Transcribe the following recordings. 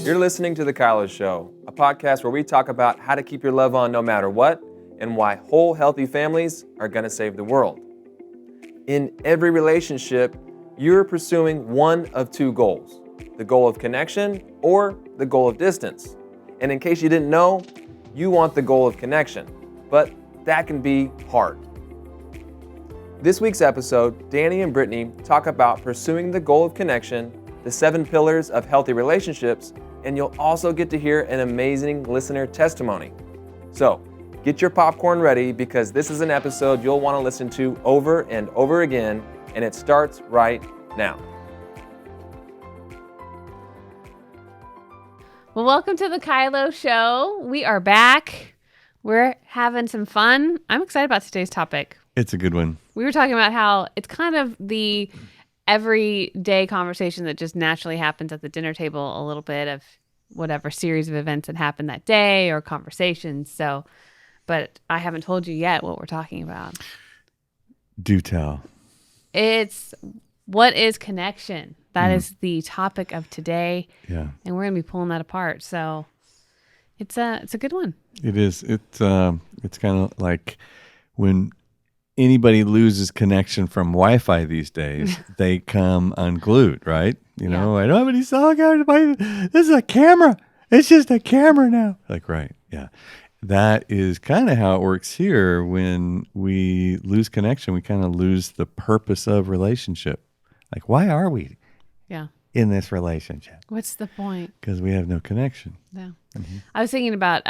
You're listening to The Kylo Show, a podcast where we talk about how to keep your love on no matter what and why whole, healthy families are going to save the world. In every relationship, you're pursuing one of two goals, the goal of connection or the goal of distance. And in case you didn't know, you want the goal of connection, but that can be hard. This week's episode, Danny and Brittany talk about pursuing the goal of connection, the 7 pillars of healthy relationships, and you'll also get to hear an amazing listener testimony. So, get your popcorn ready because this is an episode you'll want to listen to over and over again, and it starts right now. Well, welcome to the Kylo Show. We are back. We're having some fun. I'm excited about today's topic. It's a good one. We were talking about how it's kind of the everyday conversation that just naturally happens at the dinner table, a little bit of whatever series of events that happened that day or conversations. So, but I haven't told you yet what we're talking about. Do tell. It's what is connection? That is the topic of today. Yeah. And we're going to be pulling that apart. So it's a good one. It is. It's kind of like when anybody loses connection from Wi-Fi these days, they come unglued, right? You know, I don't have any cell cards. This is a camera. It's just a camera now. Like, right. Yeah. That is kind of how it works here. When we lose connection, we kind of lose the purpose of relationship. Like, why are we in this relationship? What's the point? Because we have no connection. No. Mm-hmm. I was thinking about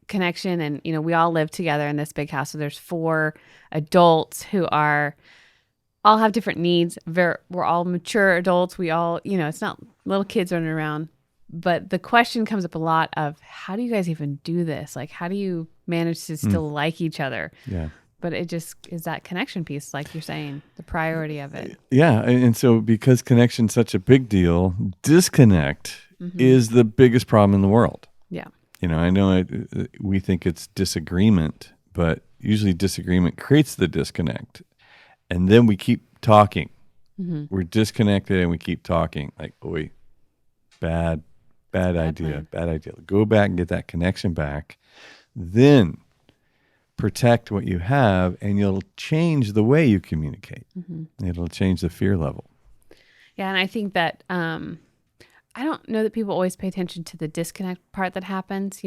connection, and we all live together in this big house. So there's 4 adults who all have different needs. We're all mature adults. We all, it's not little kids running around. But the question comes up a lot of, how do you guys even do this? Like, how do you manage to still like each other? Yeah. But it just is that connection piece, like you're saying, the priority of it. Yeah. And so because connection's such a big deal, disconnect is the biggest problem in the world. Yeah. I know we think it's disagreement, but usually disagreement creates the disconnect. And then we keep talking. Mm-hmm. We're disconnected and we keep talking. Like, oi, bad idea. Bad idea. Go back and get that connection back. Then protect what you have, and you'll change the way you communicate. Mm-hmm. It'll change the fear level. Yeah, and I think that I don't know that people always pay attention to the disconnect part that happens,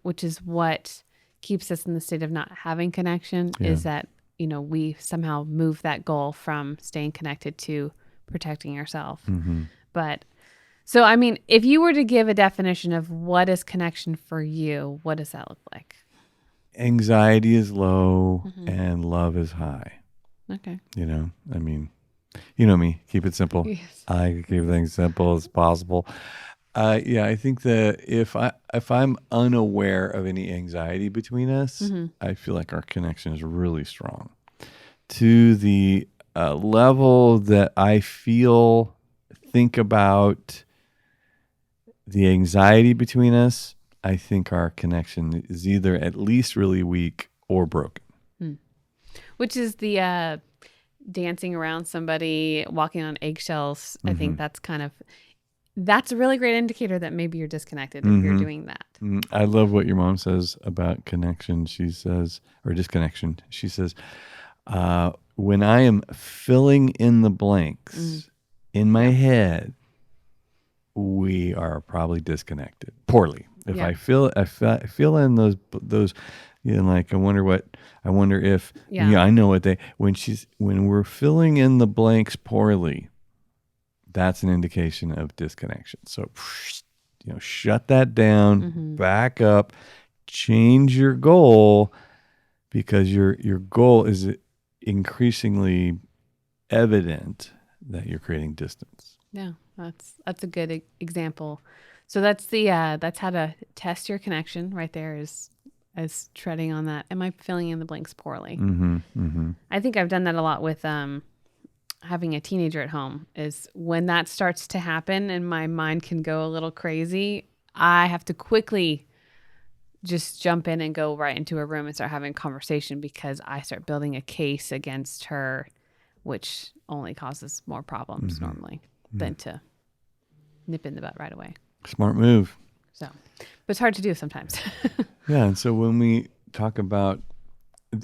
which is what keeps us in the state of not having connection, is that, we somehow move that goal from staying connected to protecting yourself. Mm-hmm. But so, I mean, if you were to give a definition of what is connection for you, what does that look like? Anxiety is low and love is high. Okay. I mean, you know me, keep it simple. Yes. I keep things simple as possible. I think that if I'm unaware of any anxiety between us, I feel like our connection is really strong. To the level that I think about the anxiety between us, I think our connection is either at least really weak or broken. Which is the dancing around somebody, walking on eggshells. I think that's a really great indicator that maybe you're disconnected if you're doing that. I love what your mom says about connection. She says, or disconnection. She says, when I am filling in the blanks in my head, we are probably disconnected poorly. If I fill in those, like I wonder if I know what when we're filling in the blanks poorly, that's an indication of disconnection. So, shut that down, back up, change your goal, because your goal is increasingly evident that you're creating distance. Yeah, that's a good example. So that's how to test your connection right there, is as treading on that. Am I filling in the blanks poorly? Mm-hmm, mm-hmm. I think I've done that a lot with having a teenager at home. Is when that starts to happen and my mind can go a little crazy, I have to quickly just jump in and go right into a room and start having a conversation, because I start building a case against her, which only causes more problems normally than to nip in the butt right away. Smart move. So, but it's hard to do sometimes. Yeah. And so when we talk about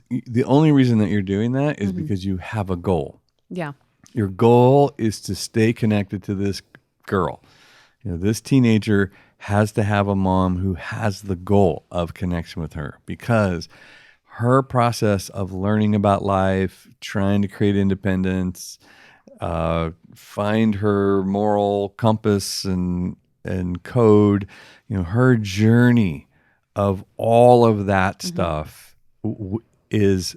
the only reason that you're doing that is because you have a goal. Yeah. Your goal is to stay connected to this girl. This teenager has to have a mom who has the goal of connection with her, because her process of learning about life, trying to create independence, find her moral compass and code, her journey of all of that stuff is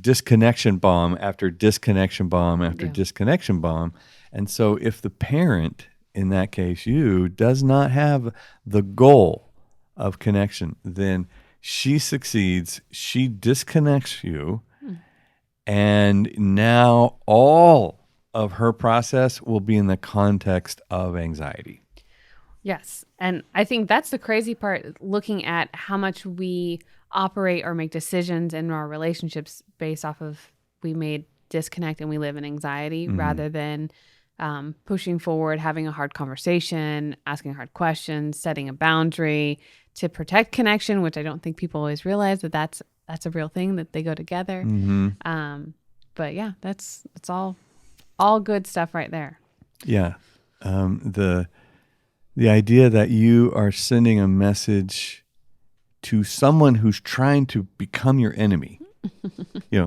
disconnection bomb after disconnection bomb after disconnection bomb. And so if the parent, in that case you, does not have the goal of connection, then she succeeds, she disconnects you, and now all of her process will be in the context of anxiety. Yes. And I think that's the crazy part, looking at how much we operate or make decisions in our relationships based off of we made disconnect and we live in anxiety rather than pushing forward, having a hard conversation, asking hard questions, setting a boundary to protect connection, which I don't think people always realize that that's a real thing, that they go together. But yeah, it's all good stuff right there. Yeah. The idea that you are sending a message to someone who's trying to become your enemy.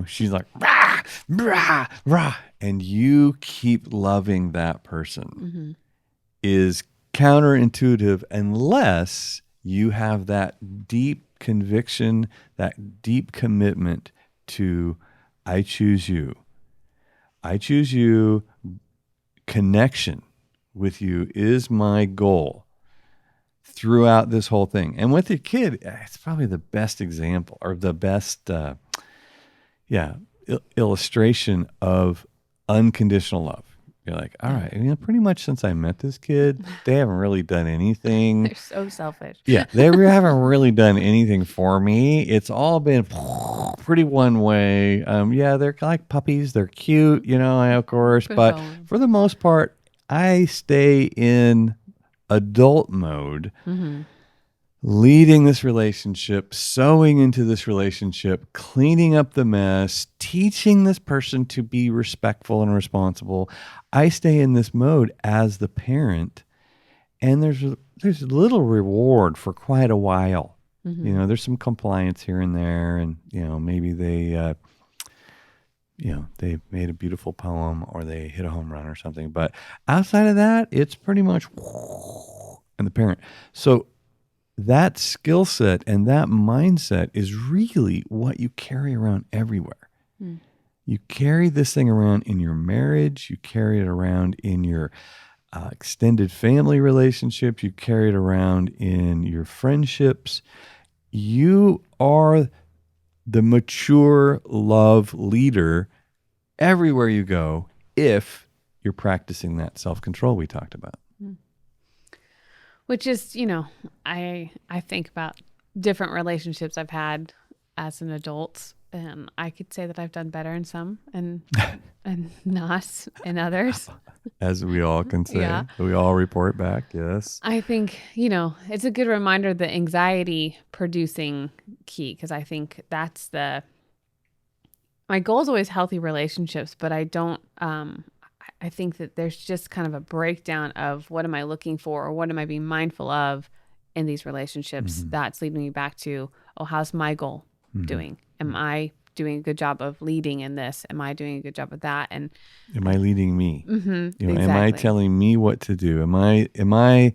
She's like, rah, rah, rah, and you keep loving that person is counterintuitive unless you have that deep conviction, that deep commitment to, I choose you. I choose you. Connection with you is my goal throughout this whole thing. And with your kid, it's probably the best example, or the best illustration of unconditional love. You're like, all right, pretty much since I met this kid, they haven't really done anything. They're so selfish. Yeah, they haven't really done anything for me. It's all been pretty one way. They're like puppies. They're cute, of course. But for the most part, I stay in adult mode, leading this relationship, sowing into this relationship, cleaning up the mess, teaching this person to be respectful and responsible. I stay in this mode as the parent, and there's little reward for quite a while. There's some compliance here and there, and maybe they they made a beautiful poem or they hit a home run or something. But outside of that, it's pretty much and the parent. So that skill set and that mindset is really what you carry around everywhere. You carry this thing around in your marriage. You carry it around in your extended family relationships. You carry it around in your friendships. You are the mature love leader everywhere you go if you're practicing that self-control we talked about. Which is, I think about different relationships I've had as an adult, and I could say that I've done better in some and not in others. As we all can say. Yeah. We all report back, yes. I think, it's a good reminder, the anxiety producing key, because I think that's my goal is always healthy relationships, but I don't, I think that there's just kind of a breakdown of what am I looking for or what am I being mindful of in these relationships that's leading me back to, how's my goal doing? Am I doing a good job of leading in this? Am I doing a good job of that? And am I leading me? Exactly. Am I telling me what to do? Am I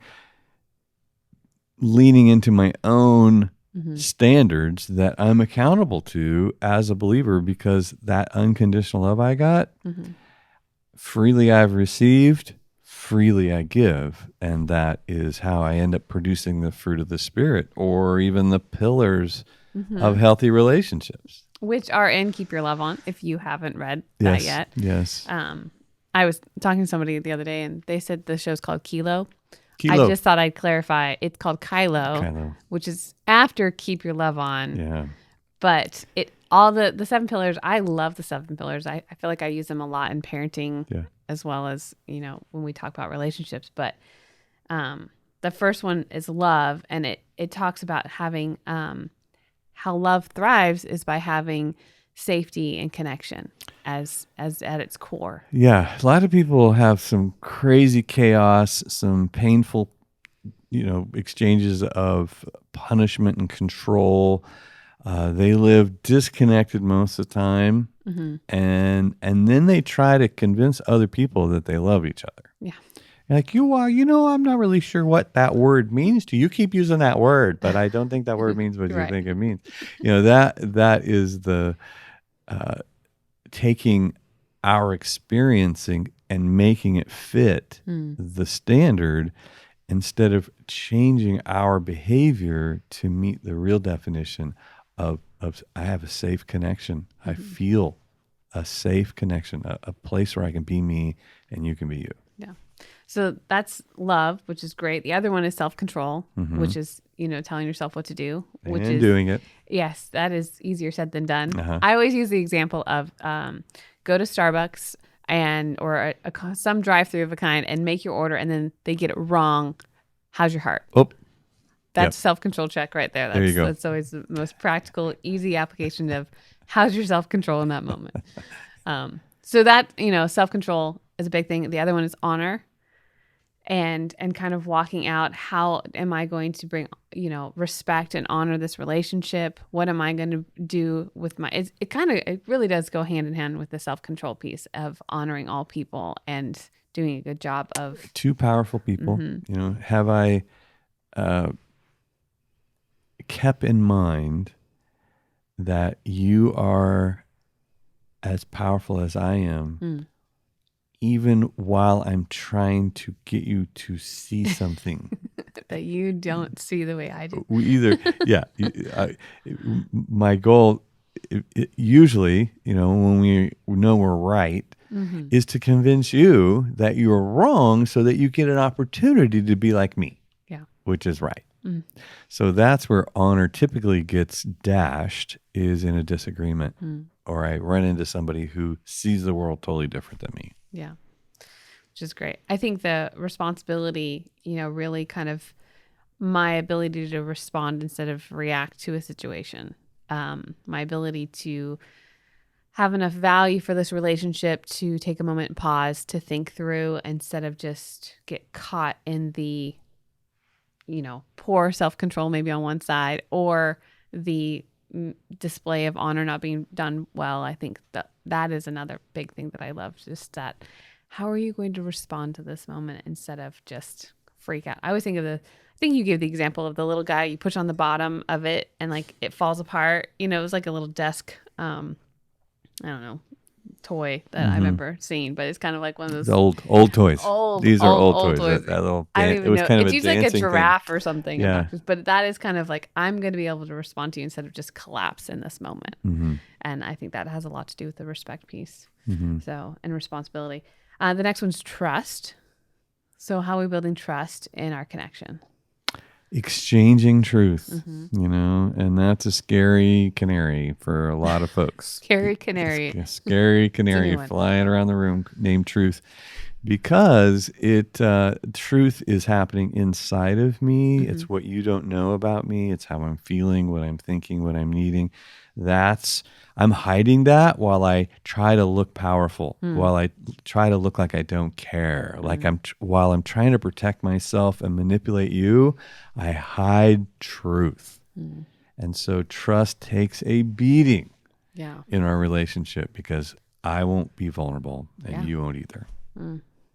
leaning into my own standards that I'm accountable to as a believer, because that unconditional love I got, freely I've received, freely I give. And that is how I end up producing the fruit of the Spirit, or even the pillars of healthy relationships. Which are in Keep Your Love On, if you haven't read that yet. Yes. I was talking to somebody the other day, and they said the show's called Kylo. Kylo. I just thought I'd clarify. It's called Kylo, which is after Keep Your Love On. Yeah. But all the 7 pillars, I love the 7 pillars. I feel like I use them a lot in parenting as well as, when we talk about relationships. But The first one is love, and it talks about having how love thrives is by having safety and connection as at its core. Yeah, a lot of people have some crazy chaos, some painful, exchanges of punishment and control. They live disconnected most of the time, and then they try to convince other people that they love each other. Yeah. Like, I'm not really sure what that word means to you. You keep using that word, but I don't think that word means what you Right. think it means. That is the taking our experiencing and making it fit the standard instead of changing our behavior to meet the real definition of I have a safe connection. I feel a safe connection, a place where I can be me and you can be you. Yeah. So that's love, which is great. The other one is self-control, which is, telling yourself what to do, which And is doing it. Yes, that is easier said than done. I always use the example of go to Starbucks or some drive-through of a kind and make your order, and then they get it wrong. How's your heart? Oh, That's self-control check right there. There you go. That's always the most practical, easy application of how's your self-control in that moment. So that, self-control is a big thing. The other one is honor. And kind of walking out, how am I going to bring, respect and honor this relationship? What am I going to do with it really does go hand in hand with the self-control piece of honoring all people and doing a good job of. Two powerful people, have I kept in mind that you are as powerful as I am, even while I'm trying to get you to see something that you don't see the way I do. My goal usually, when we know we're right, is to convince you that you're wrong so that you get an opportunity to be like me, which is right. So that's where honor typically gets dashed, is in a disagreement, or I run into somebody who sees the world totally different than me. Yeah, which is great. I think the responsibility, really kind of my ability to respond instead of react to a situation, my ability to have enough value for this relationship to take a moment and pause to think through instead of just get caught in the, poor self-control maybe on one side or the display of honor not being done well. I think that is another big thing that I love, just that how are you going to respond to this moment instead of just freak out. I always think I think you gave the example of the little guy you push on the bottom of it and like it falls apart. It was like a little desk I don't know, toy that I remember seeing, but it's kind of like one of those old toys. These are old toys. That little I don't even know. Kind of it's usually like a giraffe thing. Or something. Yeah. But that is kind of like, I'm going to be able to respond to you instead of just collapse in this moment. And I think that has a lot to do with the respect piece. So, and responsibility. The next one's trust. So how are we building trust in our connection? Exchanging truth, and that's a scary canary for a lot of folks. Scary canary. Scary canary flying around the room named truth, because truth is happening inside of me. It's what you don't know about me. It's how I'm feeling, what I'm thinking, what I'm needing. I'm hiding that while I try to look powerful, while I try to look like I don't care. Like while I'm trying to protect myself and manipulate you, I hide truth. And so trust takes a beating in our relationship because I won't be vulnerable and you won't either.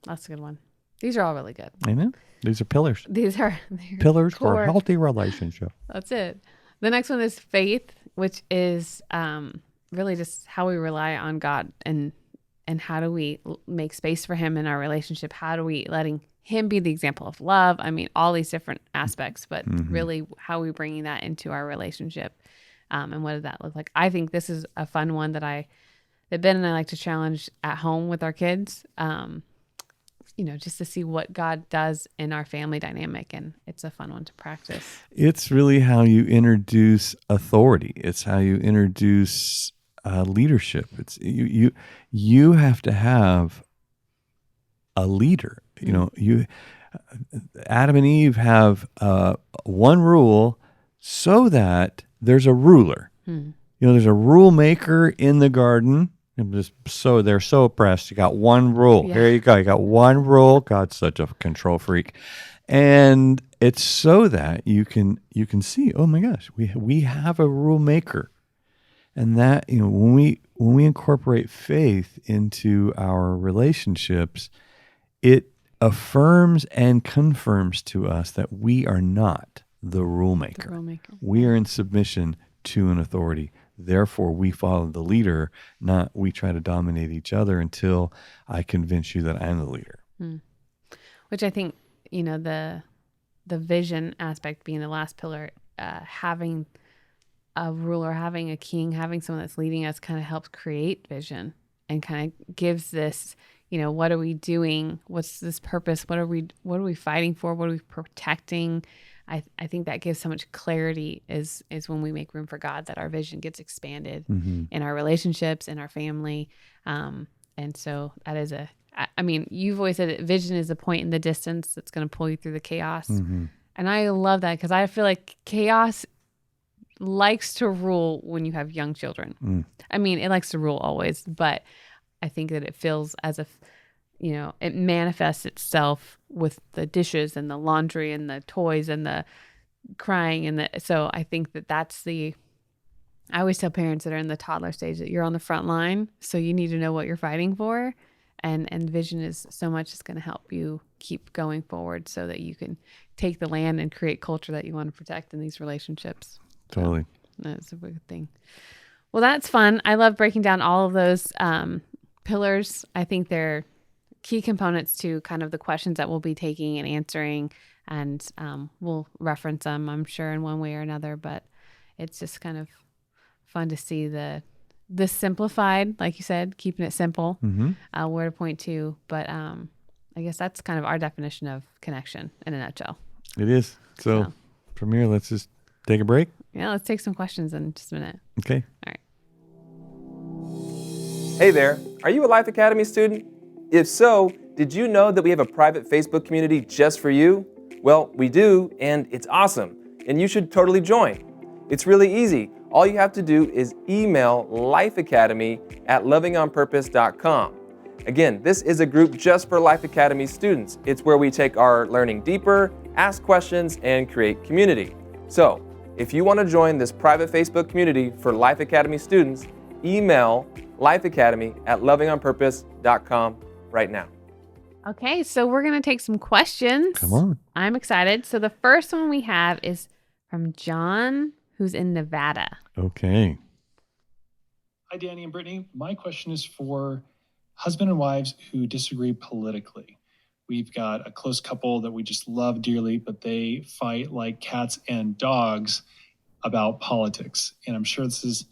That's a good one. These are all really good. I know. These are pillars. These are pillars for a healthy relationship. That's it. The next one is faith, which is really just how we rely on God and how do we make space for him in our relationship? How do we letting him be the example of love? I mean, all these different aspects, but really how are we bringing that into our relationship? And what does that look like? I think this is a fun one that Ben and I like to challenge at home with our kids, just to see what God does in our family dynamic. And it's a fun one to practice. It's really how you introduce authority. It's how you introduce leadership. It's you have to have a leader. Adam and Eve have one rule so that there's a ruler. There's a rule maker in the garden. And they're so oppressed. You got one rule. Yeah. Here you go. You got one rule. God's such a control freak. And it's so that you can see, oh my gosh, we have a rule maker. And that, when we incorporate faith into our relationships, it affirms and confirms to us that we are not the rule maker. We are in submission to an authority. Therefore, we follow the leader, not we try to dominate each other until I convince you that I'm the leader. Which I think, the vision aspect being the last pillar, having a ruler, having a king, having someone that's leading us kind of helps create vision and kind of gives this, what are we doing? What's this purpose? What are we fighting for? What are we protecting? I think that gives so much clarity is when we make room for God, that our vision gets expanded in our relationships, in our family. And so that is you've always said vision is a point in the distance that's going to pull you through the chaos. And I love that because I feel like chaos likes to rule when you have young children. It likes to rule always, but I think that it feels as if, it manifests itself with the dishes and the laundry and the toys and the crying so I think that's I always tell parents that are in the toddler stage that you're on the front line, so you need to know what you're fighting for, and vision is so much is going to help you keep going forward so that you can take the land and create culture that you want to protect in these relationships. Totally. So that's a big thing. Well, that's fun. I love breaking down all of those pillars. I think they're key components to kind of the questions that we'll be taking and answering, and we'll reference them, I'm sure, in one way or another, but it's just kind of fun to see the simplified, like you said, keeping it simple, where to point to. But I guess that's kind of our definition of connection in a nutshell. It is. So from here, let's just take a break. Yeah, let's take some questions in just a minute. Okay. All right. Hey there, are you a Life Academy student? If so, did you know that we have a private Facebook community just for you? Well, we do, and it's awesome, and you should totally join. It's really easy. All you have to do is email lifeacademy@lovingonpurpose.com. Again, this is a group just for Life Academy students. It's where we take our learning deeper, ask questions, and create community. So, if you want to join this private Facebook community for Life Academy students, email lifeacademy@lovingonpurpose.com right now. Okay, so we're going to take some questions. Come on. I'm excited. So the first one we have is from John, who's in Nevada. Okay. Hi, Danny and Brittany. My question is for husband and wives who disagree politically. We've got a close couple that we just love dearly, but they fight like cats and dogs about politics. And I'm sure this is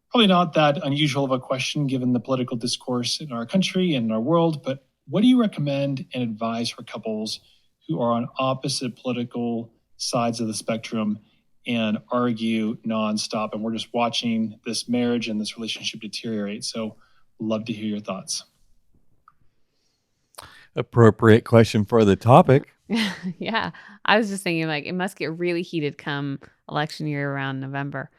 probably not that unusual of a question given the political discourse in our country and in our world, but what do you recommend and advise for couples who are on opposite political sides of the spectrum and argue nonstop, and we're just watching this marriage and this relationship deteriorate? So love to hear your thoughts. Appropriate question for the topic. Yeah, I was just thinking it must get really heated come election year around November.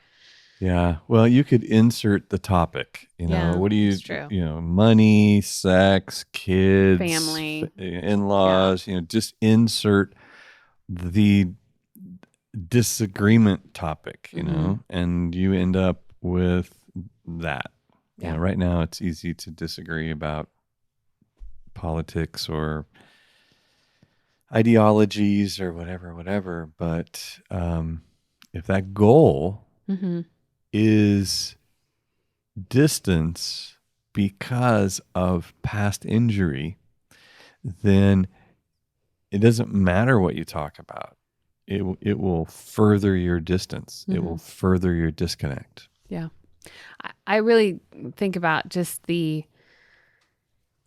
Yeah. Well, you could insert the topic, what do you, that's true. Money, sex, kids, family, in-laws, just insert the disagreement topic, and you end up with that. Yeah. Right now it's easy to disagree about politics or ideologies or whatever. But if that goal is distance because of past injury, then it doesn't matter what you talk about. It will further your distance. It will further your disconnect. Yeah. I really think about just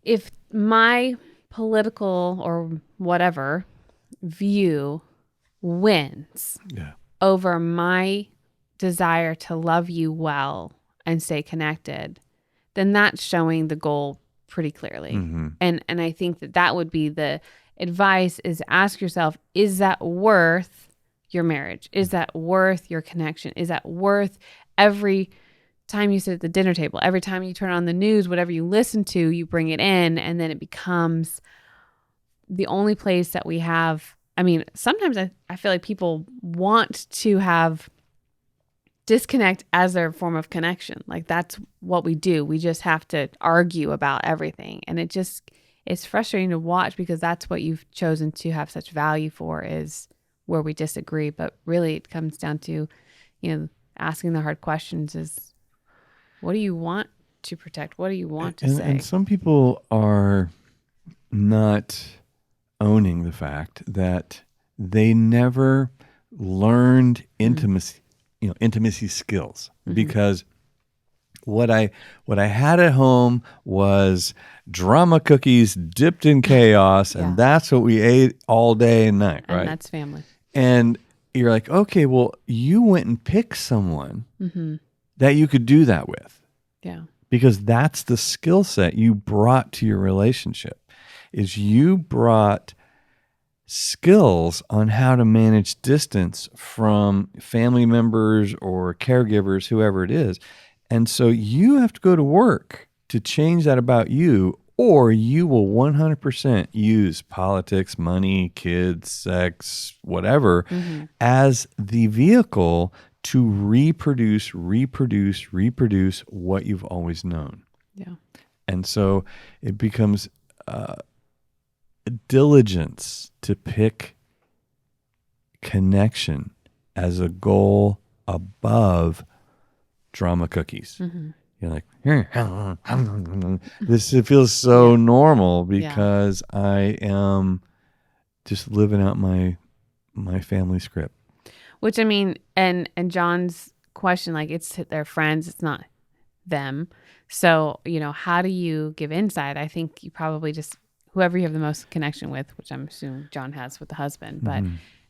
if my political or whatever view wins over my desire to love you well and stay connected, then that's showing the goal pretty clearly. And I think that would be advice is ask yourself, is that worth your marriage? Is that worth your connection? Is that worth every time you sit at the dinner table, every time you turn on the news, whatever you listen to, you bring it in, and then it becomes the only place that we have. I mean, sometimes I feel like people want to have disconnect as their form of connection. Like that's what we do. We just have to argue about everything. And it's frustrating to watch because that's what you've chosen to have such value for, is where we disagree. But really it comes down to, asking the hard questions is, what do you want to protect? What do you want to say? And some people are not owning the fact that they never learned intimacy skills, because what I had at home was drama cookies dipped in chaos, and that's what we ate all day and night, right? And that's family. And you're like, okay, well, you went and picked someone that you could do that with. Yeah. Because that's the skill set you brought to your relationship, is you brought skills on how to manage distance from family members or caregivers, whoever it is. And so you have to go to work to change that about you, or you will 100% use politics, money, kids, sex, whatever, as the vehicle to reproduce what you've always known. Yeah. And so it becomes diligence to pick connection as a goal above drama cookies. You're like, it feels so normal because I am just living out my family script. Which, I mean, and John's question, like, it's their friends, it's not them. So, how do you give insight? I think you probably just, whoever you have the most connection with, which I'm assuming John has with the husband, but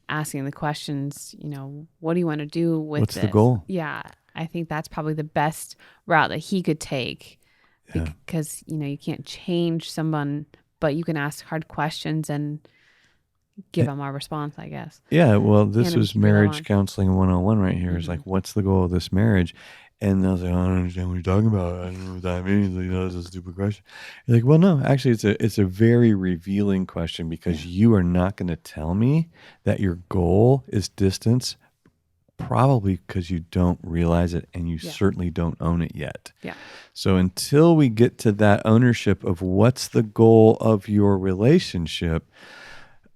asking the questions, what do you want to do with What's this? the goal? Yeah. I think that's probably the best route that he could take, because, you can't change someone, but you can ask hard questions and give them our response, I guess. Yeah, well, this And was keep it marriage on. counseling 101 right here. It's like, what's the goal of this marriage? And I was like, I don't understand what you're talking about. I don't know what that means. It's a stupid question. You're like, well, no, actually, it's a very revealing question, because you are not going to tell me that your goal is distance, probably because you don't realize it, and you certainly don't own it yet. Yeah. So until we get to that ownership of what's the goal of your relationship,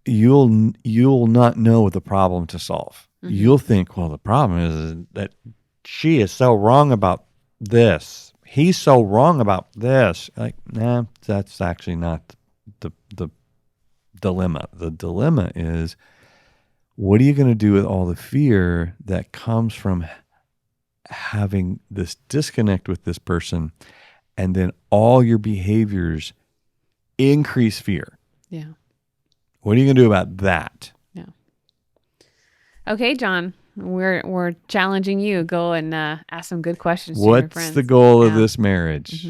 you'll not know the problem to solve. You'll think, well, the problem is that she is so wrong about this. He's so wrong about this. Like, nah, that's actually not the dilemma. The dilemma is, what are you going to do with all the fear that comes from having this disconnect with this person, and then all your behaviors increase fear? Yeah. What are you going to do about that? Yeah. Okay, John, we're challenging you. Go and ask some good questions to your friends. What's the goal of this marriage?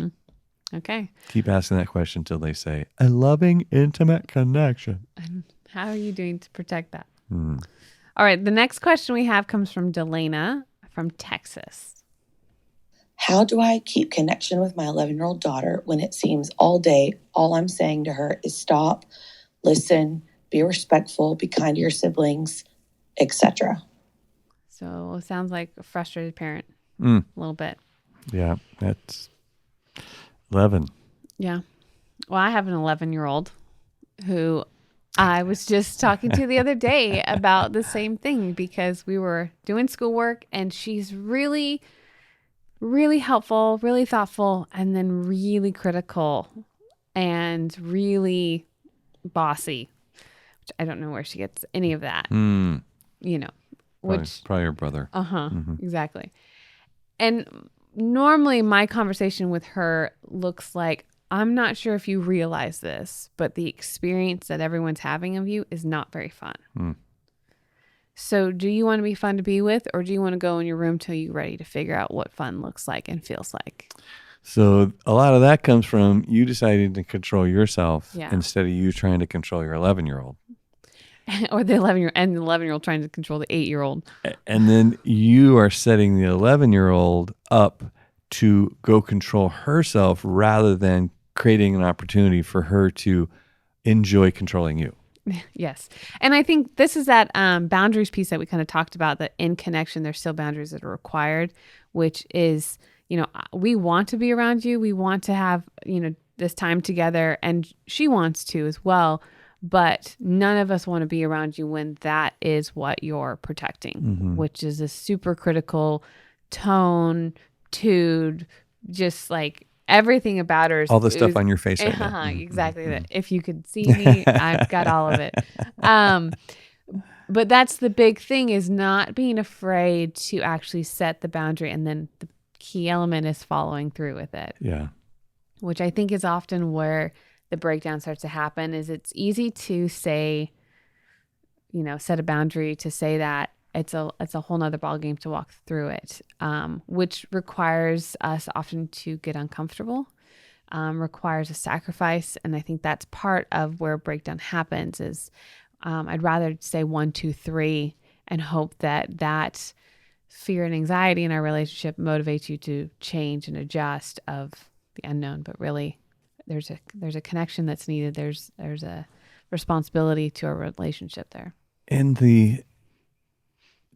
Okay. Keep asking that question until they say, a loving, intimate connection. And how are you doing to protect that? All right. The next question we have comes from Delana from Texas. How do I keep connection with my 11-year-old daughter when it seems all day all I'm saying to her is stop, listen, be respectful, be kind to your siblings, etc.? So it sounds like a frustrated parent a little bit. Yeah, that's 11. Yeah. Well, I have an 11-year-old who I was just talking to the other day about the same thing, because we were doing schoolwork and she's really, really helpful, really thoughtful, and then really critical and really bossy, which I don't know where she gets any of that, Probably your brother. Exactly. And normally my conversation with her looks like, I'm not sure if you realize this, but the experience that everyone's having of you is not very fun. So do you want to be fun to be with, or do you want to go in your room till you're ready to figure out what fun looks like and feels like? So a lot of that comes from you deciding to control yourself Yeah. instead of you trying to control your 11-year-old. Or the 11-year-old trying to control the 8-year-old. And then you are setting the 11-year-old up to go control herself rather than creating an opportunity for her to enjoy controlling you. Yes. And I think this is that boundaries piece that we kind of talked about, that in connection, there's still boundaries that are required, which is, we want to be around you. We want to have, this time together, and she wants to as well. But none of us want to be around you when that is what you're protecting, which is a super critical tone, tude, just like everything about her. All the stuff on your face right now. Exactly. That. If you could see me, I've got all of it. But that's the big thing, is not being afraid to actually set the boundary. And then the key element is following through with it. Yeah. Which I think is often where the breakdown starts to happen. Is it's easy to say, set a boundary, to say that it's a whole nother ballgame to walk through it, which requires us often to get uncomfortable, requires a sacrifice. And I think that's part of where breakdown happens is I'd rather say 1, 2, 3 and hope that fear and anxiety in our relationship motivates you to change and adjust of the unknown. But really, there's a connection that's needed. There's a responsibility to our relationship there. And the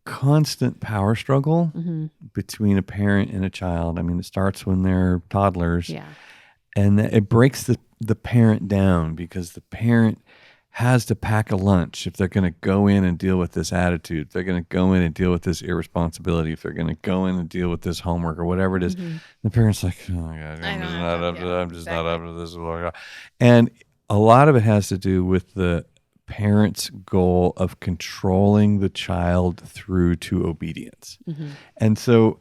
constant power struggle between a parent and a child. I mean, it starts when they're toddlers. Yeah. And it breaks the parent down, because the parent has to pack a lunch if they're going to go in and deal with this attitude, if they're going to go in and deal with this irresponsibility, if they're going to go in and deal with this homework or whatever it is. The parent's like, oh my God, I'm just not up to this. And a lot of it has to do with the parent's goal of controlling the child through to obedience. And so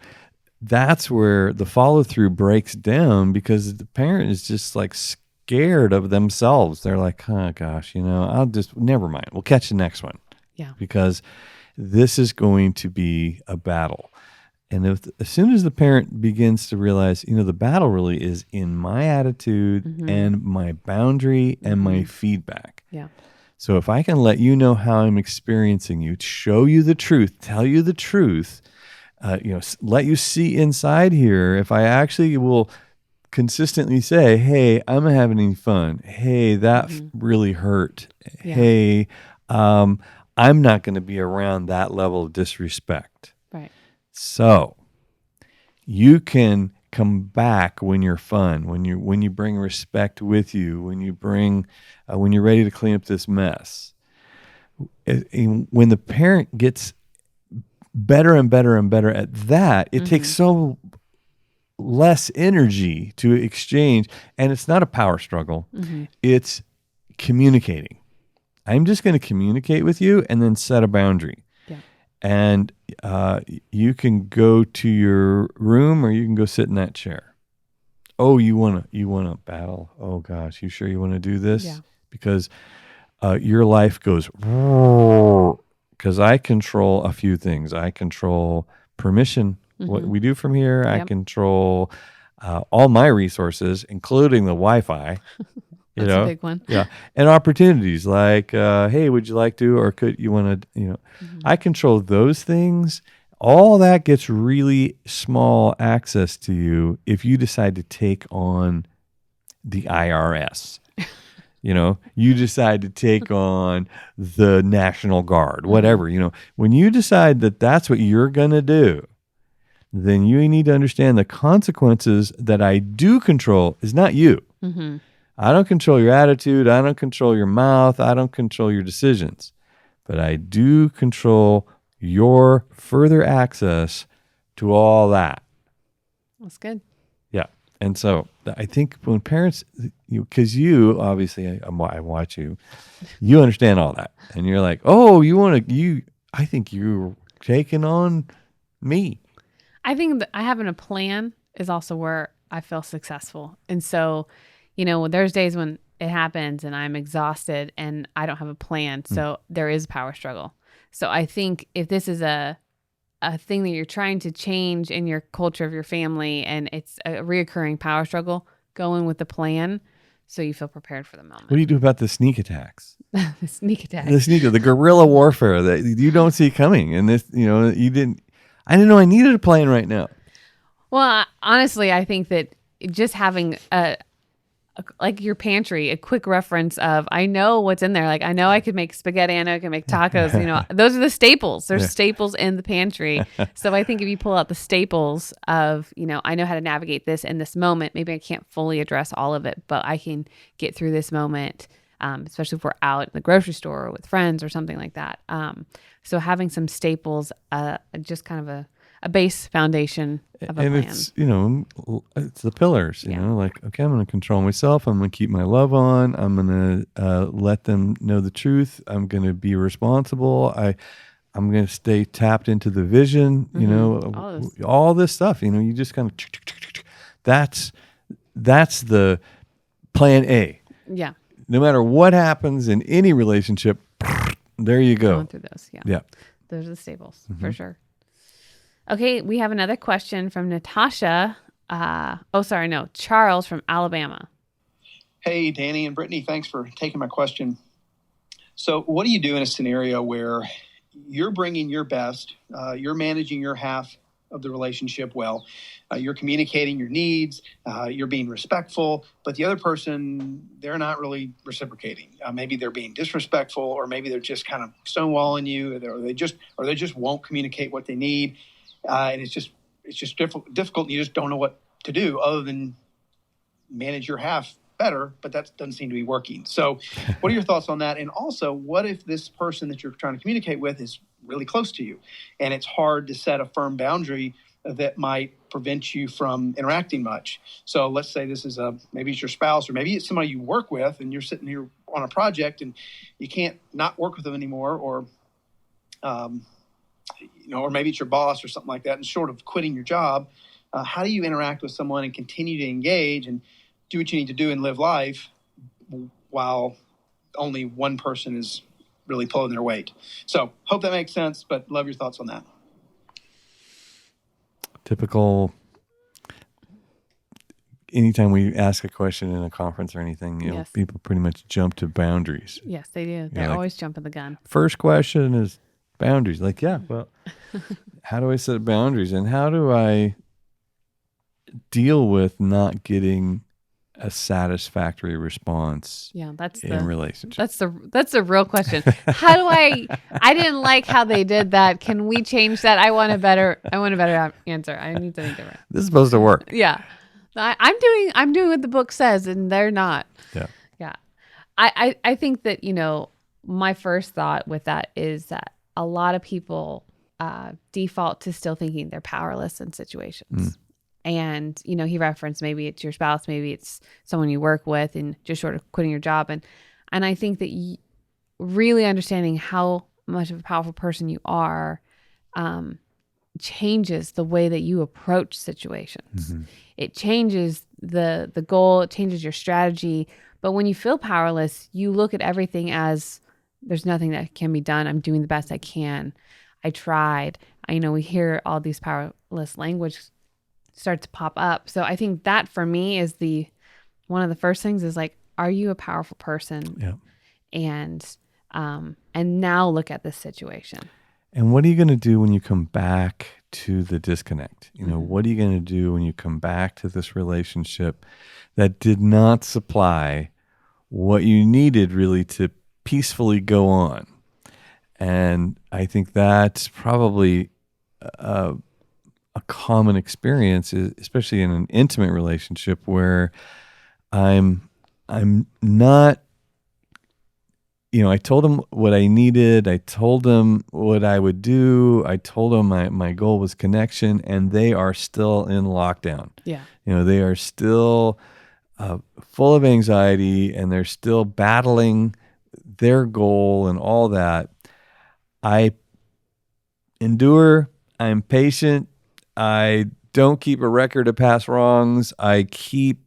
that's where the follow through breaks down, because the parent is just like scared of themselves. They're like, oh gosh, I'll just, never mind. We'll catch the next one. Yeah. Because this is going to be a battle. And as soon as the parent begins to realize, the battle really is in my attitude and my boundary and my feedback. Yeah. So if I can let you know how I'm experiencing you, show you the truth, tell you the truth, let you see inside here, if I actually will consistently say, hey, I'm having fun. Hey, that really hurt. Yeah. Hey, I'm not going to be around that level of disrespect. Right. So you can come back when you're fun, when you bring respect with you, when you're ready to clean up this mess. When the parent gets better and better and better at that, it takes so less energy to exchange, and it's not a power struggle. It's communicating. I'm just going to communicate with you and then set a boundary. Yeah. And you can go to your room, or you can go sit in that chair. Oh, you want to battle? Oh gosh, you sure you want to do this? Yeah. Because your life goes, because I control a few things. I control permission, what we do from here. I control all my resources, including the Wi-Fi. That's a big one. Yeah. And opportunities like, hey, would you like to, or could you want to, I control those things. All that gets really small access to you if you decide to take on the IRS. You decide to take on the National Guard, whatever. When you decide that that's what you're going to do, then you need to understand the consequences that I do control is not you. I don't control your attitude. I don't control your mouth. I don't control your decisions. But I do control your further access to all that. That's good. Yeah. And so I think when parents, because you obviously, I watch you, you understand all that. And you're like, oh, I think you're taking on me. I think that having a plan is also where I feel successful. And so, there's days when it happens and I'm exhausted and I don't have a plan. So there is a power struggle. So I think if this is a a thing that you're trying to change in your culture of your family, and it's a reoccurring power struggle, go in with a plan so you feel prepared for the moment. What do you do about the sneak attacks? The sneak attack. The guerrilla warfare that you don't see coming. And this, I didn't know I needed a plan right now. Well, honestly, I think that just having like your pantry, a quick reference of, I know what's in there. Like, I know I could make spaghetti. I know I can make tacos. Those are the staples. There's staples in the pantry. So I think if you pull out the staples of, I know how to navigate this in this moment. Maybe I can't fully address all of it, but I can get through this moment, especially if we're out in the grocery store or with friends or something like that. So having some staples, just kind of a base foundation of a plan. And it's the pillars, like, okay, I'm going to control myself. I'm going to keep my love on. I'm going to let them know the truth. I'm going to be responsible. I'm going to stay tapped into the vision, all this stuff, you just kind of, that's the plan A. Yeah. No matter what happens in any relationship, there you go. Going through those. Yeah. Yeah. Those are the staples for sure. Okay, we have another question from Natasha. Charles from Alabama. Hey, Danny and Brittany, thanks for taking my question. So what do you do in a scenario where you're bringing your best, you're managing your half of the relationship well, you're communicating your needs, you're being respectful, but the other person, they're not really reciprocating. Maybe they're being disrespectful, or maybe they're just kind of stonewalling you, or they just won't communicate what they need. And it's just difficult. And you just don't know what to do other than manage your half better, but that doesn't seem to be working. So what are your thoughts on that? And also, what if this person that you're trying to communicate with is really close to you and it's hard to set a firm boundary that might prevent you from interacting much? So let's say this is maybe it's your spouse, or maybe it's somebody you work with and you're sitting here on a project and you can't not work with them anymore, or or maybe it's your boss or something like that, and short of quitting your job, how do you interact with someone and continue to engage and do what you need to do and live life while only one person is really pulling their weight? So hope that makes sense, but love your thoughts on that. Typical. Anytime we ask a question in a conference or anything, Yes. people pretty much jump to boundaries. Yes, they do. They're always jumping the gun. First question is boundaries. Like, how do I set boundaries, and how do I deal with not getting a satisfactory response? Yeah, that's in relationships. That's the real question. How do I didn't like how they did that. Can we change that? I want a better answer. I need something different. This is supposed to work. Yeah. I'm doing what the book says, and they're not. Yeah. Yeah. I think that, my first thought with that is that a lot of people default to still thinking they're powerless in situations. And, he referenced maybe it's your spouse, maybe it's someone you work with, and just sort of quitting your job. And I think that really understanding how much of a powerful person you are changes the way that you approach situations. Mm-hmm. It changes the goal, it changes your strategy. But when you feel powerless, you look at everything as there's nothing that can be done. I'm doing the best I can. I tried. We hear all these powerless language start to pop up. So I think that for me is one of the first things is like, are you a powerful person? Yeah. And now look at this situation. And what are you going to do when you come back to the disconnect? What are you going to do when you come back to this relationship that did not supply what you needed really to peacefully go on? And I think that's probably a common experience, especially in an intimate relationship where I'm not, I told them what I needed. I told them what I would do. I told them my goal was connection, and they are still in lockdown. Yeah. They are still full of anxiety, and they're still battling their goal and all that. I endure. I'm patient. I don't keep a record of past wrongs. I keep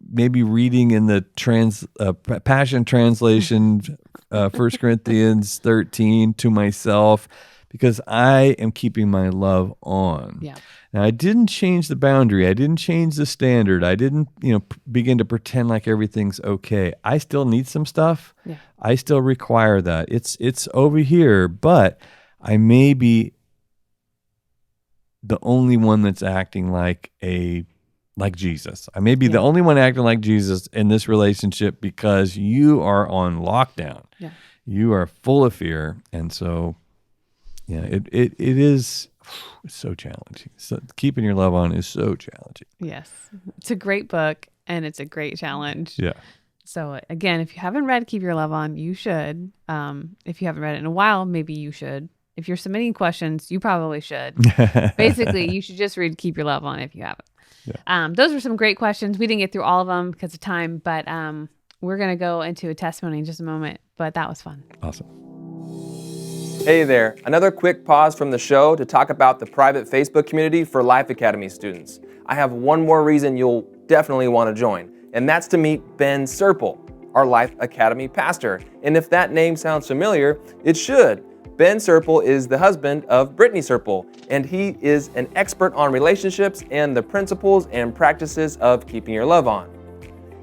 maybe reading in the Passion Translation, 1 Corinthians 13 to myself, because I am keeping my love on. Yeah. Now, I didn't change the boundary. I didn't change the standard. I didn't, begin to pretend like everything's okay. I still need some stuff. Yeah. I still require that. It's over here, but I may be the only one that's acting like Jesus. I may be the only one acting like Jesus in this relationship because you are on lockdown. Yeah. You are full of fear. And so, it is it's so challenging. So keeping your love on is so challenging. Yes. It's a great book and it's a great challenge. Yeah. So again, if you haven't read Keep Your Love On, you should. If you haven't read it in a while, maybe you should. If you're submitting questions, you probably should. Basically, you should just read Keep Your Love On if you haven't. Yeah. Those were some great questions. We didn't get through all of them because of time, but we're going to go into a testimony in just a moment. But that was fun. Awesome. Hey there, another quick pause from the show to talk about the private Facebook community for Life Academy students. I have one more reason you'll definitely want to join, and that's to meet Ben Serpel, our Life Academy pastor. And if that name sounds familiar, it should. Ben Serpel is the husband of Brittany Serpel, and he is an expert on relationships and the principles and practices of keeping your love on.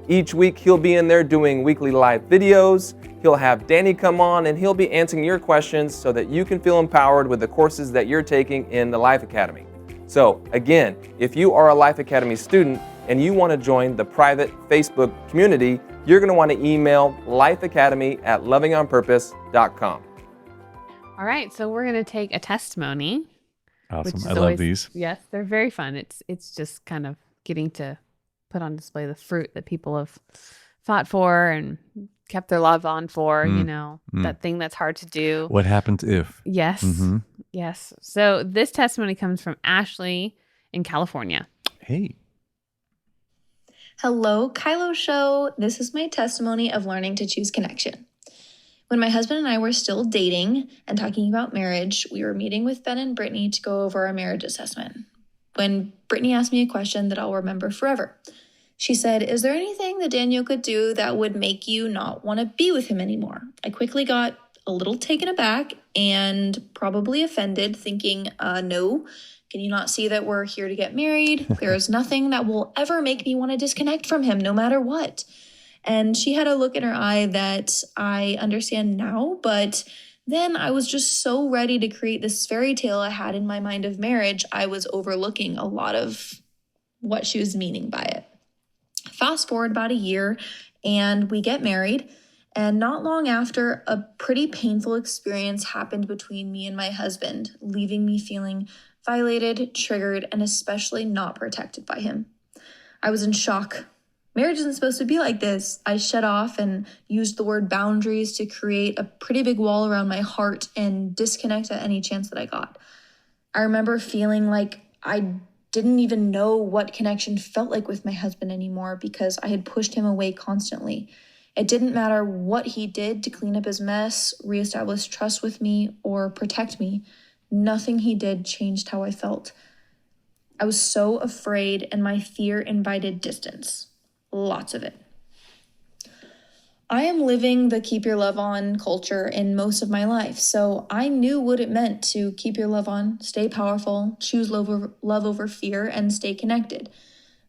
Each week, he'll be in there doing weekly live videos. He'll have Danny come on, and he'll be answering your questions so that you can feel empowered with the courses that you're taking in the Life Academy. So again, if you are a Life Academy student and you want to join the private Facebook community, you're going to want to email lifeacademy@lovingonpurpose.com. All right, so we're going to take a testimony. Awesome. I love these. Yes, they're very fun. It's just kind of getting to put on display the fruit that people have fought for and kept their love on for, that thing that's hard to do. What happens if? Yes. Mm-hmm. Yes. So this testimony comes from Ashley in California. Hey. Hello, Kylo Show. This is my testimony of learning to choose connection. When my husband and I were still dating and talking about marriage, we were meeting with Ben and Brittany to go over our marriage assessment. When Brittany asked me a question that I'll remember forever. She said, "Is there anything that Daniel could do that would make you not want to be with him anymore?" I quickly got a little taken aback and probably offended, thinking, no. Can you not see that we're here to get married? There is nothing that will ever make me want to disconnect from him, no matter what. And she had a look in her eye that I understand now, but then I was just so ready to create this fairy tale I had in my mind of marriage, I was overlooking a lot of what she was meaning by it. Fast forward about a year, and we get married. And not long after, a pretty painful experience happened between me and my husband, leaving me feeling violated, triggered, and especially not protected by him. I was in shock. Marriage isn't supposed to be like this. I shut off and used the word boundaries to create a pretty big wall around my heart and disconnect at any chance that I got. I remember feeling like I didn't even know what connection felt like with my husband anymore because I had pushed him away constantly. It didn't matter what he did to clean up his mess, reestablish trust with me, or protect me. Nothing he did changed how I felt. I was so afraid, and my fear invited distance. Lots of it. I am living the keep your love on culture in most of my life, so I knew what it meant to keep your love on, stay powerful, choose love over fear, and stay connected.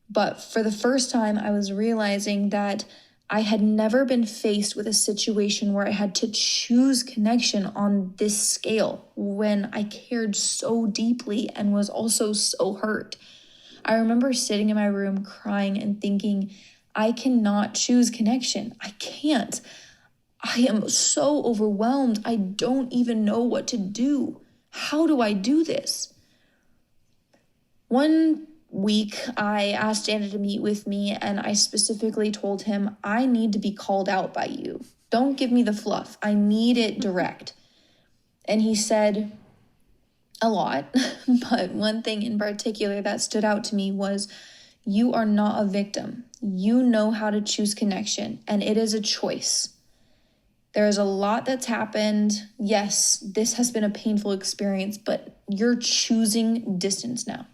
But for the first time, I was realizing that I had never been faced with a situation where I had to choose connection on this scale when I cared so deeply and was also so hurt. I remember sitting in my room crying and thinking, I cannot choose connection. I can't. I am so overwhelmed. I don't even know what to do. How do I do this? One week, I asked Danny to meet with me, and I specifically told him, I need to be called out by you. Don't give me the fluff. I need it direct. And he said a lot, but one thing in particular that stood out to me was, you are not a victim. You know how to choose connection, and it is a choice. There is a lot that's happened. Yes, this has been a painful experience, but you're choosing distance now.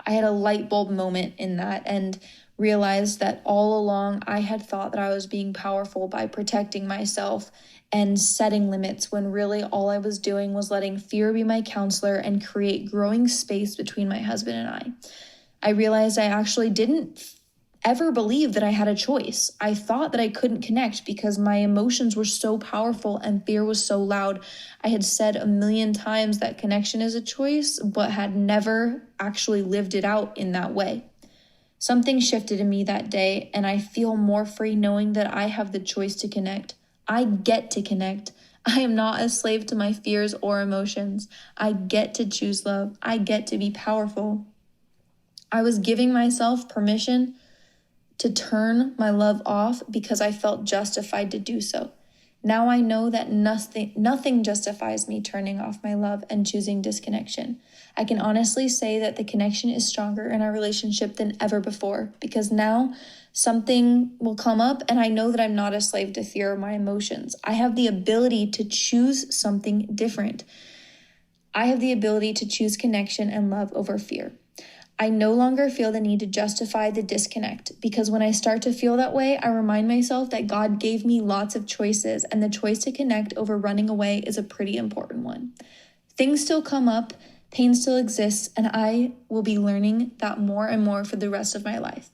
I had a light bulb moment in that and realized that all along I had thought that I was being powerful by protecting myself, and setting limits when really all I was doing was letting fear be my counselor and create growing space between my husband and I. I realized I actually didn't ever believe that I had a choice. I thought that I couldn't connect because my emotions were so powerful and fear was so loud. I had said a million times that connection is a choice, but had never actually lived it out in that way. Something shifted in me that day, and I feel more free knowing that I have the choice to connect. I get to connect. I am not a slave to my fears or emotions. I get to choose love. I get to be powerful. I was giving myself permission to turn my love off because I felt justified to do so. Now I know that nothing justifies me turning off my love and choosing disconnection. I can honestly say that the connection is stronger in our relationship than ever before because now something will come up and I know that I'm not a slave to fear or my emotions. I have the ability to choose something different. I have the ability to choose connection and love over fear. I no longer feel the need to justify the disconnect because when I start to feel that way, I remind myself that God gave me lots of choices and the choice to connect over running away is a pretty important one. Things still come up, pain still exists, and I will be learning that more and more for the rest of my life.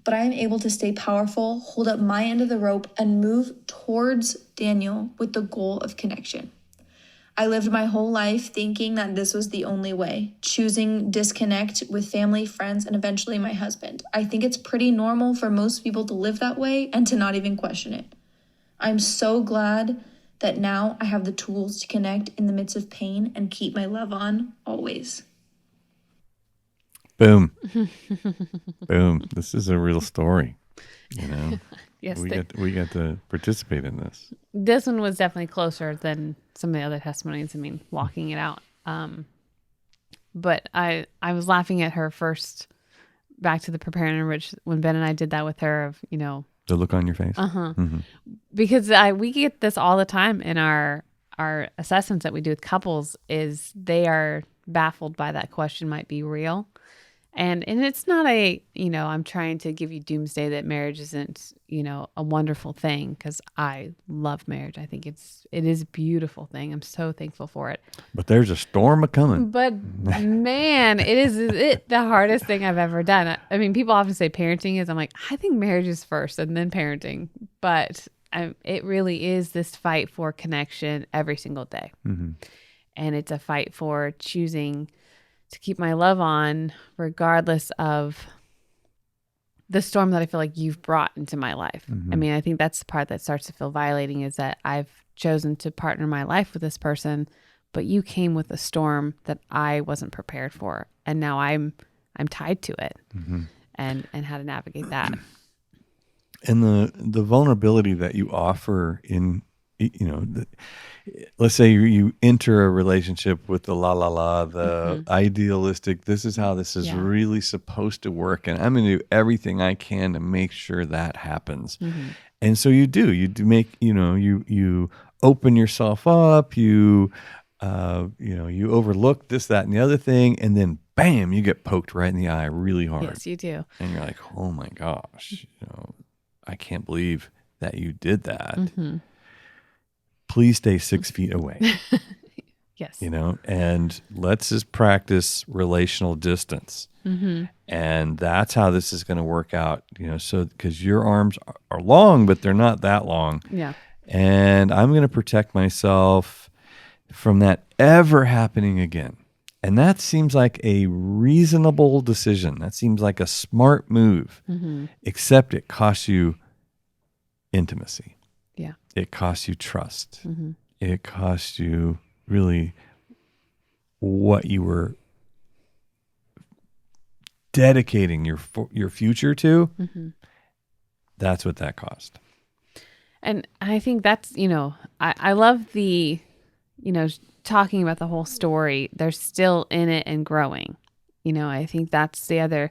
But I am able to stay powerful, hold up my end of the rope, and move towards Daniel with the goal of connection. I lived my whole life thinking that this was the only way, choosing disconnect with family, friends, and eventually my husband. I think it's pretty normal for most people to live that way and to not even question it. I'm so glad that now I have the tools to connect in the midst of pain and keep my love on always. Boom. Boom. This is a real story. You know, Yes, we got to participate in this. this one was definitely closer than some of the other testimonies. I mean, walking it out. But I was laughing at her first, back to the prepare and enrich, when Ben and I did that with her of, you know. The look on your face. Mm-hmm. Because we get this all the time in our assessments that we do with couples is they are baffled by that question might be real. And it's not a, you know, I'm trying to give you doomsday that marriage isn't, you know, a wonderful thing because I love marriage. I think it is a beautiful thing. I'm so thankful for it. But there's a storm a coming. But man, it is the hardest thing I've ever done. I mean, people often say parenting is. I'm like, I think marriage is first and then parenting. But it really is this fight for connection every single day. Mm-hmm. And it's a fight for choosing to keep my love on regardless of the storm that I feel like you've brought into my life. Mm-hmm. I mean, I think that's the part that starts to feel violating is that I've chosen to partner my life with this person, but you came with a storm that I wasn't prepared for. And now I'm tied to it mm-hmm. and how to navigate that. And the vulnerability that you offer in, you know, let's say you enter a relationship with the the idealistic, this is how this is really supposed to work. And I'm going to do everything I can to make sure that happens. Mm-hmm. And so you do make, you know, you open yourself up, you overlook this, that, and the other thing. And then bam, you get poked right in the eye really hard. Yes, you do. And you're like, oh my gosh, you know, I can't believe that you did that. Mm-hmm. Please stay 6 feet away. Yes. You know, and let's just practice relational distance. Mm-hmm. And that's how this is going to work out, you know, so because your arms are long, but they're not that long. Yeah. And I'm going to protect myself from that ever happening again. And that seems like a reasonable decision. That seems like a smart move, except it costs you intimacy. Yeah. It costs you trust. Mm-hmm. It costs you really what you were dedicating your future to. Mm-hmm. That's what that cost. And I think that's, you know, I love the, you know, talking about the whole story. They're still in it and growing. You know, I think that's the other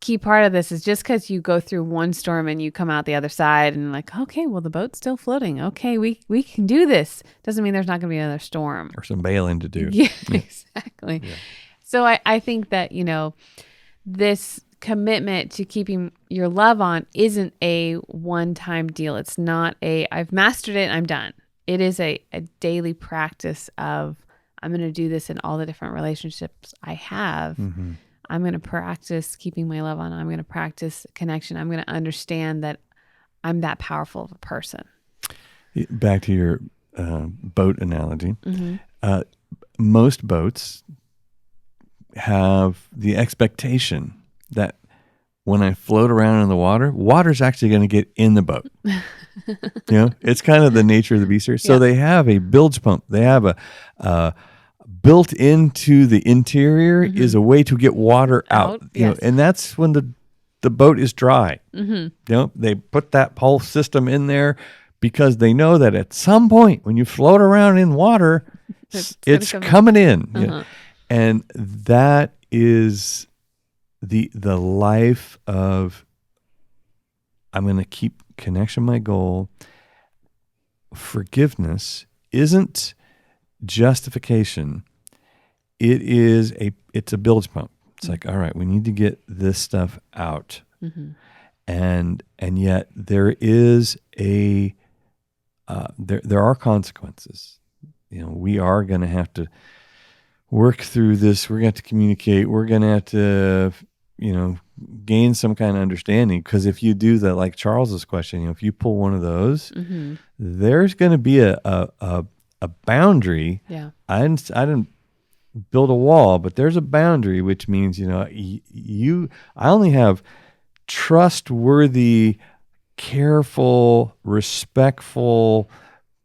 key part of this is just because you go through one storm and you come out the other side and like, okay, well, the boat's still floating. Okay, we can do this. Doesn't mean there's not going to be another storm. Or some bailing to do. Yeah, exactly. Yeah. So I think that, you know, this commitment to keeping your love on isn't a one-time deal. It's not I've mastered it, I'm done. it is a daily practice of, I'm going to do this in all the different relationships I have. Mm-hmm. I'm going to practice keeping my love on. I'm going to practice connection. I'm going to understand that I'm that powerful of a person. Back to your boat analogy. Mm-hmm. Most boats have the expectation that when I float around in the water, water's actually going to get in the boat. It's kind of the nature of the beast here. So they have a bilge pump. They have a built into the interior is a way to get water out. And that's when the boat is dry. They put that pulse system in there because they know that at some point when you float around in water, it's coming in. And that is the life of, I'm going to keep connection my goal. Forgiveness isn't justification. It's a bilge pump. It's like, all right, we need to get this stuff out. And yet there is there are consequences. We are going to have to work through this. We're going to have to communicate. We're going to have to, gain some kind of understanding. Because if you do that, like Charles's question, if you pull one of those, there's going to be a boundary. Yeah. I didn't build a wall, but there's a boundary, which means, I only have trustworthy, careful, respectful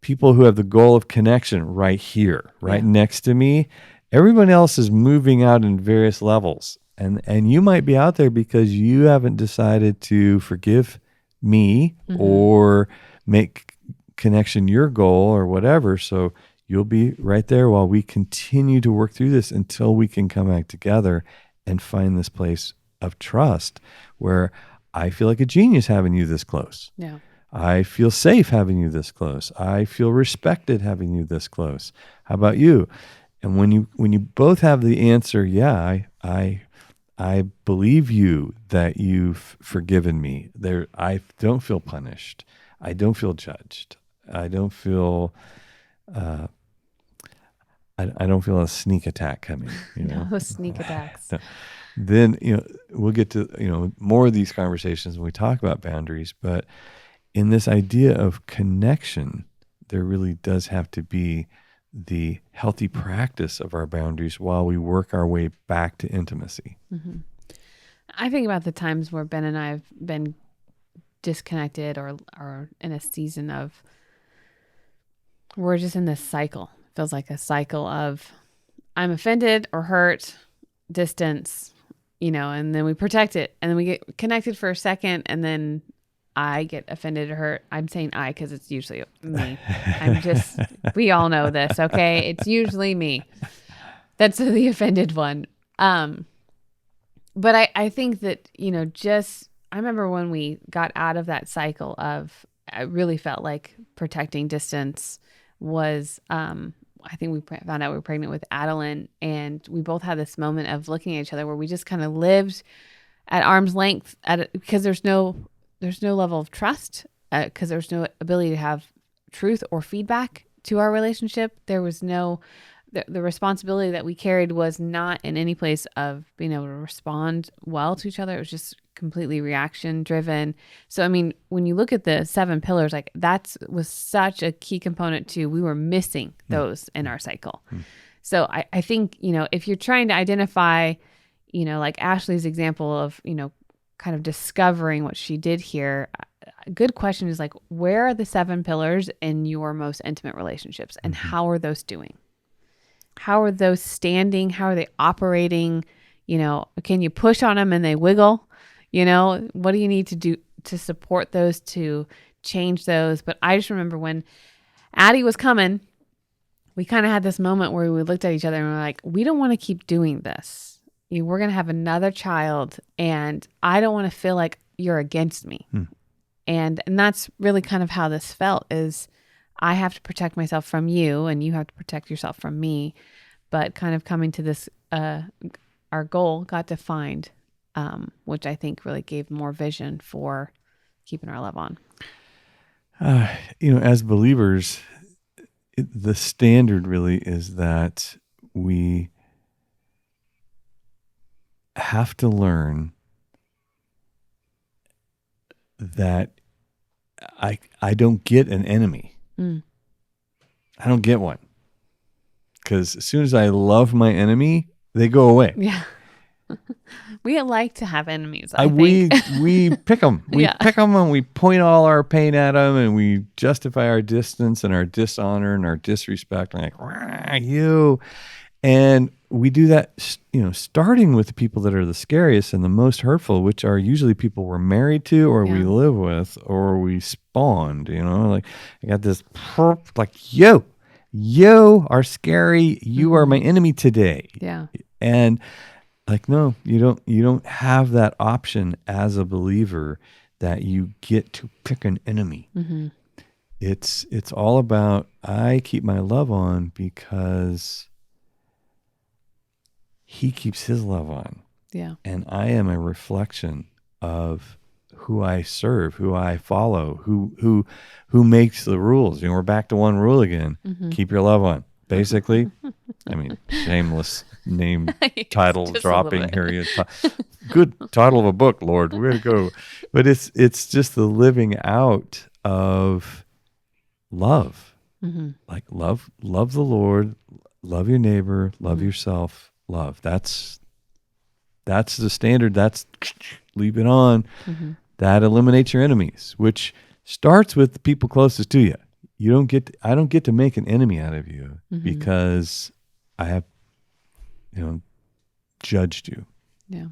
people who have the goal of connection right here, right next to me. Everyone else is moving out in various levels. And you might be out there because you haven't decided to forgive me or make connection your goal or whatever. So you'll be right there while we continue to work through this until we can come back together and find this place of trust where I feel like a genius having you this close. Yeah. I feel safe having you this close. I feel respected having you this close. How about you? And when you both have the answer, I believe you that you've forgiven me. I don't feel punished. I don't feel judged. I don't feel I don't feel a sneak attack coming. No sneak attacks. No. Then we'll get to more of these conversations when we talk about boundaries. But in this idea of connection, there really does have to be the healthy practice of our boundaries while we work our way back to intimacy. I think about the times where Ben and I have been disconnected or in a season of, we're just in this cycle. It feels like a cycle of I'm offended or hurt, distance, and then we protect it. And then we get connected for a second and then I get offended or hurt. I'm saying I because it's usually me. We all know this, okay? It's usually me. That's the offended one. But I think that, I remember when we got out of that cycle of, I really felt like protecting distance was, I think we found out we were pregnant with Adeline, and we both had this moment of looking at each other where we just kind of lived at arm's length because there's no level of trust, because there's no ability to have truth or feedback to our relationship. There was the responsibility that we carried was not in any place of being able to respond well to each other. It was just completely reaction driven. So, when you look at the 7 pillars, like was such a key component to, we were missing those in our cycle. So I think, if you're trying to identify, like Ashley's example of, kind of discovering what she did here, a good question is like, where are the 7 pillars in your most intimate relationships, and how are those doing? How are those standing? How are they operating? Can you push on them and they wiggle? What do you need to do to support those, to change those? But I just remember when Addie was coming, we kind of had this moment where we looked at each other and we're like, we don't want to keep doing this. We're going to have another child, and I don't want to feel like you're against me. And that's really kind of how this felt, is I have to protect myself from you and you have to protect yourself from me. But kind of coming to this, our goal got defined, which I think really gave more vision for keeping our love on. As believers, the standard really is that we have to learn that I don't get an enemy. I don't get one. Because as soon as I love my enemy, they go away. Yeah. We like to have enemies, I think. We pick them. We Yeah. pick them and we point all our pain at them and we justify our distance and our dishonor and our disrespect. And like, "Rah, you." And we do that, starting with the people that are the scariest and the most hurtful, which are usually people we're married to or we live with or we spawned, like I got this, like, you are scary. You are my enemy today. Yeah. And like, no, you don't have that option as a believer that you get to pick an enemy. Mm-hmm. It's all about, I keep my love on because he keeps his love on. Yeah. And I am a reflection of who I serve, who I follow, who makes the rules. We're back to one rule again. Mm-hmm. Keep your love on. Basically, I mean, shameless name title Just dropping here. Good title of a book, Lord. Way to go. But it's just the living out of love. Mm-hmm. Like love the Lord, love your neighbor, love yourself, love. That's the standard. That's leave it on. Mm-hmm. That eliminates your enemies, which starts with the people closest to you. I don't get to make an enemy out of you because I have, judged you. Yeah.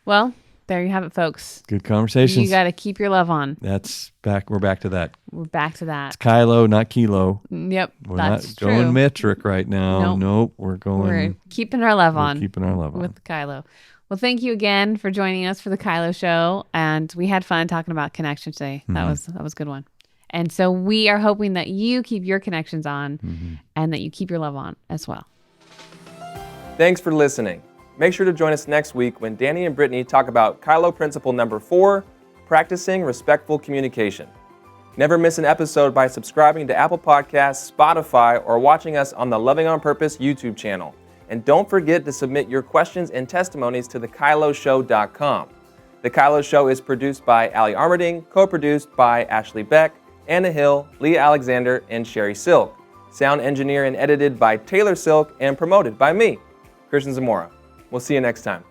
Well, there you have it, folks. Good conversations. You got to keep your love on. That's back. We're back to that. We're back to that. It's Kylo, not kilo. Yep. We're that's not true. going metric right now. Nope. We're keeping our love on. Keeping our love on. With Kylo. Well, thank you again for joining us for the Kylo Show. And we had fun talking about connection today. That was a good one. And so we are hoping that you keep your connections on and that you keep your love on as well. Thanks for listening. Make sure to join us next week when Danny and Brittany talk about Kylo Principle number 4, practicing respectful communication. Never miss an episode by subscribing to Apple Podcasts, Spotify, or watching us on the Loving on Purpose YouTube channel. And don't forget to submit your questions and testimonies to thekyloshow.com. The Kylo Show is produced by Ali Armerding, co-produced by Ashley Beck, Anna Hill, Leah Alexander, and Sherry Silk. Sound engineered and edited by Taylor Silk and promoted by me, Christian Zamora. We'll see you next time.